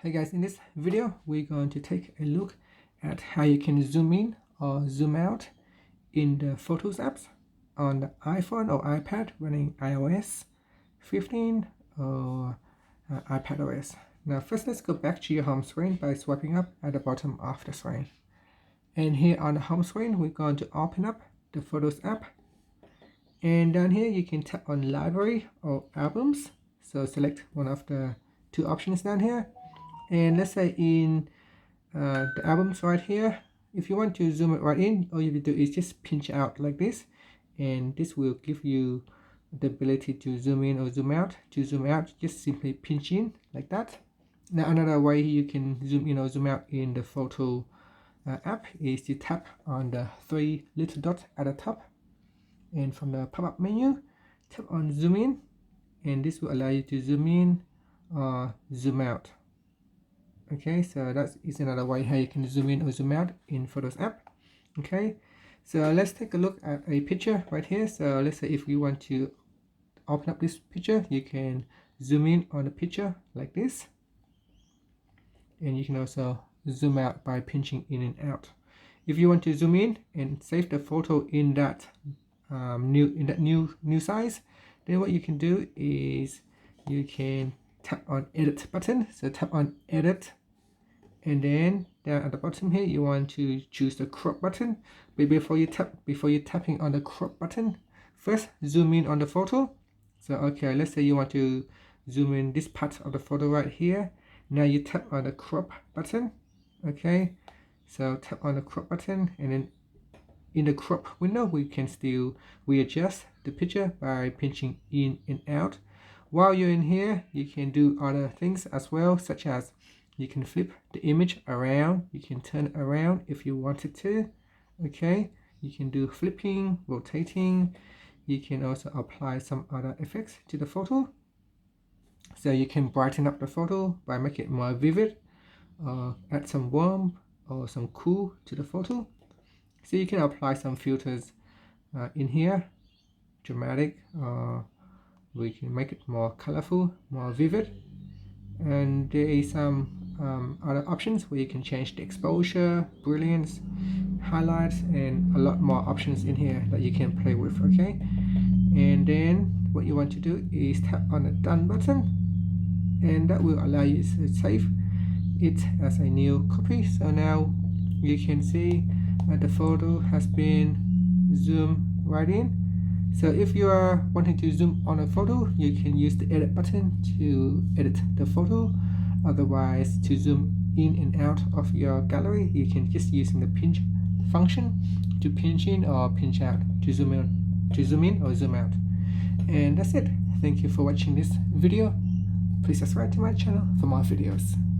Hey guys, in this video we're going to take a look at how you can zoom in or zoom out in the Photos apps on the iPhone or iPad running iOS 15 or iPadOS. Now first let's go back to your home screen by swiping up at the bottom of the screen. And here on the home screen we're going to open up the Photos app. And down here you can tap on Library or Albums. So select one of the two options down here. And let's say in the albums right here, if you want to zoom it right in, all you have to do is just pinch out like this, and this will give you the ability to zoom in or zoom out. To zoom out, just simply pinch in like that. Now another way you can zoom in or zoom out in the photo app is to tap on the three little dots at the top, and from the pop-up menu tap on zoom in, and this will allow you to zoom in or zoom out. Okay, so that is another way how you can zoom in or zoom out in Photos app. Okay, so let's take a look at a picture right here. So let's say if you want to open up this picture, you can zoom in on the picture like this, and you can also zoom out by pinching in and out. If you want to zoom in and save the photo in that new size, then what you can do is you can tap on edit button. So tap on edit, and then down at the bottom here you want to choose the crop button. But before you're tapping on the crop button, first zoom in on the photo. So okay, let's say you want to zoom in this part of the photo right here. Now you tap on the crop button. Okay, so tap on the crop button, and then in the crop window we can still readjust the picture by pinching in and out. While you're in here, you can do other things as well, such as you can flip the image around, you can turn it around if you wanted to. Okay, you can do flipping, rotating. You can also apply some other effects to the photo. So you can brighten up the photo by making it more vivid, or add some warmth or some cool to the photo. So you can apply some filters in here, dramatic, we can make it more colorful, more vivid. And there is some other options where you can change the exposure, brilliance, highlights, and a lot more options in here that you can play with. Okay, and then what you want to do is tap on the done button, and that will allow you to save it as a new copy. So now you can see the photo has been zoomed right in. So if you are wanting to zoom on a photo, you can use the edit button to edit the photo. Otherwise, to zoom in and out of your gallery, you can just using the pinch function to pinch in or pinch out, to zoom in or zoom out. And that's it. Thank you for watching this video. Please subscribe to my channel for more videos.